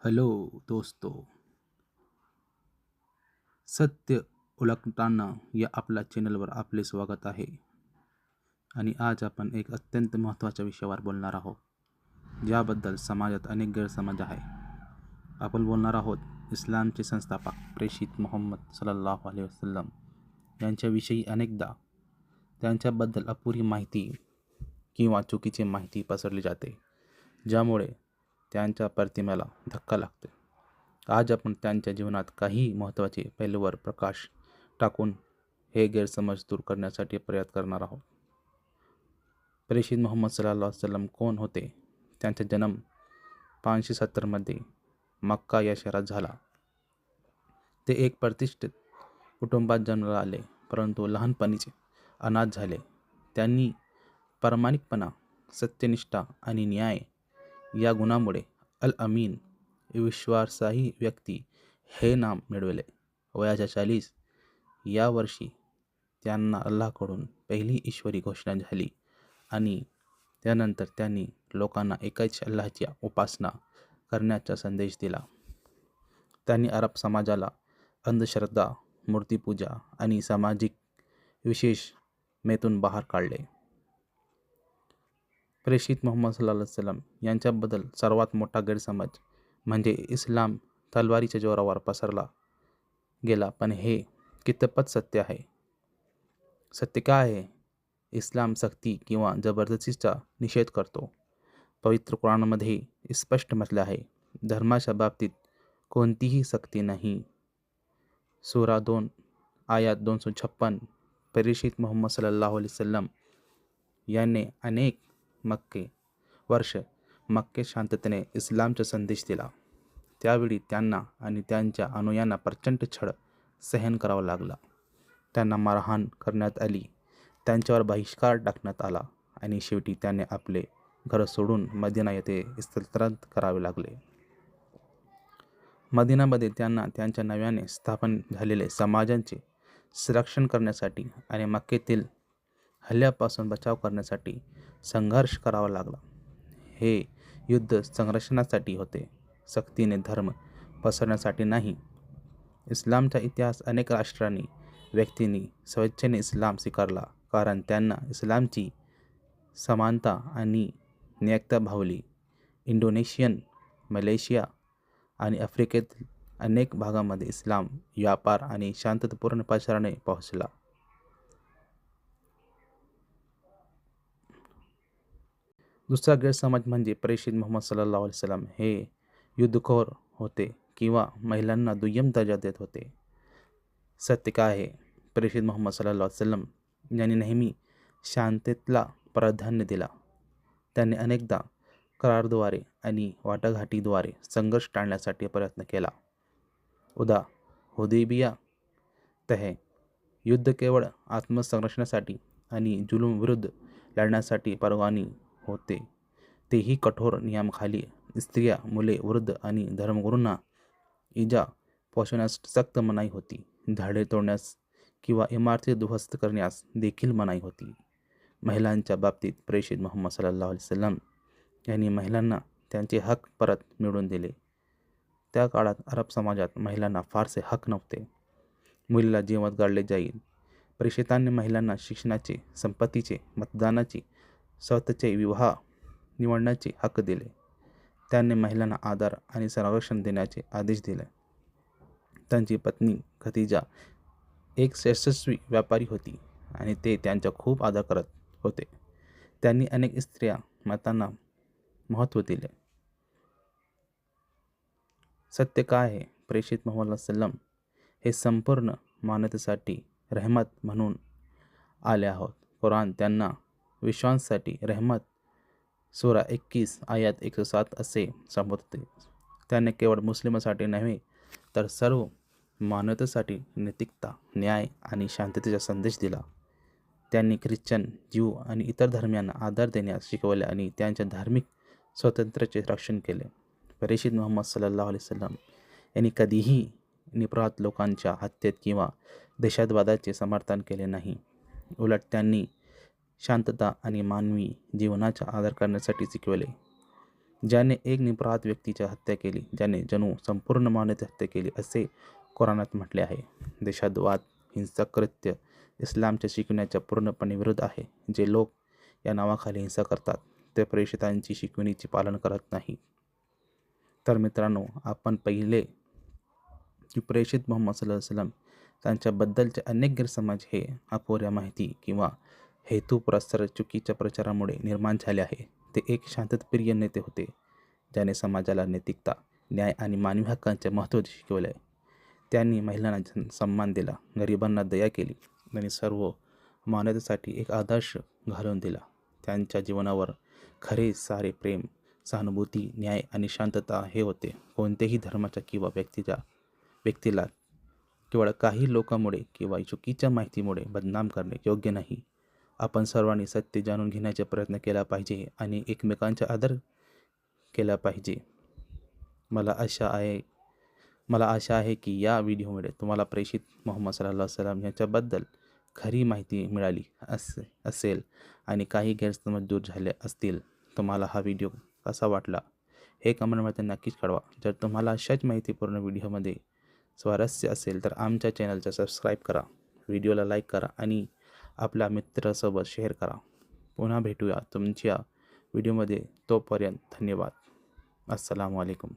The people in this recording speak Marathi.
हॅलो दोस्तो, सत्य ओळखताना या आपल्या चॅनलवर आपले स्वागत आहे. आणि आज आपण एक अत्यंत महत्त्वाच्या विषयावर बोलणार आहोत, ज्याबद्दल समाजात अनेक गैरसमज आहे. आपण बोलणार आहोत इस्लामचे संस्थापक प्रेषित मोहम्मद सल्लल्लाहु अलैहि वसल्लम यांच्याविषयी. अनेकदा त्यांच्याबद्दल अपुरी माहिती किंवा चुकीची माहिती पसरली जाते, ज्यामुळे त्यांच्या प्रतिमेला धक्का लागतो. आज आपण त्यांच्या जीवनात काही महत्त्वाचे पैलूवर प्रकाश टाकून हे गैरसमज दूर करण्यासाठी प्रयत्न करणार आहोत. प्रेषित मोहम्मद सल्लल्लाहु अलैहि वसल्लम कोण होते? त्यांचा जन्म 570 मक्का या शहरात झाला. ते एक प्रतिष्ठित कुटुंबात जन्माला आले, परंतु लहानपणीच अनाथ झाले. त्यांनी प्रामाणिकपणा, सत्यनिष्ठा आणि न्याय या गुणांमुळे अल अमीन, विश्वासार्ह व्यक्ती हे नाम मिळवले. वयाच्या 40 या वर्षी त्यांना अल्लाहकडून पहिली ईश्वरी घोषणा झाली आणि त्यानंतर त्यांनी लोकांना एकाच अल्लाहची उपासना करण्याचा संदेश दिला. त्यांनी अरब समाजाला अंधश्रद्धा, मूर्तिपूजा आणि सामाजिक विषमेतून बाहेर काढले. प्रेषित मोहम्मद सल्लल्लाहु अलैहि वसल्लम यांच्याबद्दल सर्वात मोठा गैरसमज म्हणजे इस्लाम तलवारीच्या जोरावर पसरला गेला. पण हे कितपत सत्य आहे? सत्य काय आहे? इस्लाम सक्ती किंवा जबरदस्तीचा निषेध करतो. पवित्र कुराणमध्ये स्पष्ट म्हटले आहे, धर्माच्या बाबतीत कोणतीही सक्ती नाही. सूरा 2 आयात 256. प्रेषित मोहम्मद सल्लल्लाहु अलैहि वसल्लम यांनी अनेक वर्ष मक्केत शांततेने इस्लामचा संदेश दिला. त्यावेळी त्यांना आणि त्यांच्या अनुयायांना प्रचंड छळ सहन करावा लागला. त्यांना मारहाण करण्यात आली, त्यांच्यावर बहिष्कार टाकण्यात आला आणि शेवटी त्यांनी आपले घर सोडून मदिना येथे स्थलांतर करावे लागले. मदिनामध्ये त्यांना त्यांच्या नव्याने स्थापन झालेले समाजाचे संरक्षण करण्यासाठी आणि मक्केतील हल्ल्यापासून बचाव करण्यासाठी संघर्ष करावा लागला. हे युद्ध संरक्षणासाठी होते, सक्तीने धर्म पसरण्यासाठी नाही. इस्लामचा इतिहास अनेक राष्ट्रांनी व्यक्तींनी स्वेच्छेने इस्लाम स्वीकारला, कारण त्यांना इस्लामची समानता आणि न्यायता भावली. इंडोनेशियन, मलेशिया आणि आफ्रिकेतील अनेक भागांमध्ये इस्लाम व्यापार आणि शांततापूर्ण प्रचाराने पोहोचला. दुसरा गैरसमज म्हणजे प्रेषित मोहम्मद सल्लल्लाहु अलैहि वसल्लम हे युद्धखोर होते किंवा महिलांना दुय्यम दर्जा देत होते. सत्य काय आहे? प्रेषित मोहम्मद सल्लल्लाहु अलैहि वसल्लम यांनी नेहमी शांततेला प्राधान्य दिला. त्यांनी अनेकदा कराराद्वारे आणि वाटाघाटीद्वारे संघर्ष टाळण्यासाठी प्रयत्न केला. उदा. हुदैबिया तह युद्ध केवळ आत्मसंरक्षणासाठी आणि जुलूम विरुद्ध लढण्यासाठी परवानगी होते. तेही कठोर नियमाखाली स्त्रिया, मुले, वृद्ध आणि धर्मगुरूंना इजा पोहोचवण्यास सक्त मनाई होती. झाडे तोडण्यास किंवा इमारती ध्वस्त करण्यास देखील मनाई होती. महिलांच्या बाबतीत प्रेषित मोहम्मद सल्लल्लाहु अलैहि वसल्लम यांनी महिलांना त्यांचे हक परत मिळवून दिले. त्या काळात अरब समाजात महिलांना फारसे हक नव्हते. मुलीला जेवत गाळले जाईल. प्रेषितांनी महिलांना शिक्षणाचे, संपत्तीचे, मतदानाचे, स्वतःचे विवाह निवडण्याचे हक्क दिले. त्यांनी महिलांना आदर आणि संरक्षण देण्याचे आदेश दिले. त्यांची पत्नी खदिजा एक यशस्वी व्यापारी होती आणि ते त्यांचा खूप आदर करत होते. त्यांनी अनेक स्त्रिया मतांना महत्त्व दिले. सत्य काय आहे? प्रेषित मोहम्मद सल्लम हे संपूर्ण मानवतेसाठी रहमत म्हणून आले आहोत. कुराण त्यांना विश्वासाठी रहमत सूरा 21 आयात 107 असे संबोधते. त्याने केवळ मुस्लिमांसाठी नव्हे तर सर्व मानवतेसाठी नैतिकता, न्याय आणि शांततेचा संदेश दिला. त्यांनी ख्रिश्चन, ज्यू आणि इतर धर्मियांना आदर देण्यास शिकवले आणि त्यांच्या धार्मिक स्वातंत्र्याचे रक्षण केले. प्रेषित मोहम्मद सल्लल्लाहु अलैहि वसल्लम यांनी कधीही निरपराध लोकांच्या हत्येत किंवा दहशतवादाचे समर्थन केले नाही. उलट त्यांनी शांतता आणि मानवी जीवनाचा आदर करण्यासाठी शिकवले. ज्याने एक निरपराध व्यक्तीची हत्या केली, ज्याने जणू संपूर्ण मानवाची हत्या केली असे कुराणात म्हटले आहे. देशात वाद, हिंसक कृत्य इस्लामच्या शिकवण्याच्या पूर्णपणे विरुद्ध आहे. जे लोक या नावाखाली हिंसा करतात ते प्रेषितांची शिकवणीचे पालन करत नाही. तर मित्रांनो, आपण पाहिले की प्रेषित मोहम्मद सल्लल्लाहु अलैहि वसल्लम त्यांच्याबद्दलचे अनेक गैरसमज हे अपुऱ्या माहिती किंवा हेतुपुरस्सर चुकीच्या प्रचारामुळे निर्माण झाले आहे. ते एक शांतताप्रिय नेते होते, ज्याने समाजाला नैतिकता, न्याय आणि मानवी हक्कांचे महत्त्व शिकवले. त्यांनी महिलांना सन्मान दिला, गरिबांना दया केली आणि सर्व मानवतेसाठी एक आदर्श घालून दिला. त्यांच्या जीवनावर खरे सारे प्रेम, सहानुभूती, न्याय आणि शांतता हे होते. कोणत्याही धर्माच्या किंवा व्यक्तीला केवळ काही लोकांमुळे किंवा चुकीच्या माहितीमुळे बदनाम करणे योग्य नाही. आपण सर्वांनी सत्य जाणून घेण्याचा प्रयत्न केला पाहिजे आणि एकमेकांचा आदर केला पाहिजे. मला आशा आहे की या व्हिडिओमुळे तुम्हाला प्रेषित मोहम्मद सल्लल्लाहु अलैहि वसल्लम यांच्याबद्दल खरी माहिती मिळाली असेल आणि काही गैरसमज दूर झाले असतील. तुम्हाला हा व्हिडिओ कसा वाटला हे कमेंटमध्ये नक्कीच कळवा. जर तुम्हाला अशाच माहितीपूर्ण व्हिडिओमध्ये स्वारस्य असेल तर आमच्या चॅनलचा सबस्क्राईब करा, व्हिडिओला लाईक करा आणि आपल्या मित्रासोबत शेअर करा. पुन्हा भेटूया तुमच्या व्हिडिओमध्ये. तोपर्यंत धन्यवाद. अस्सलामु अलैकुम.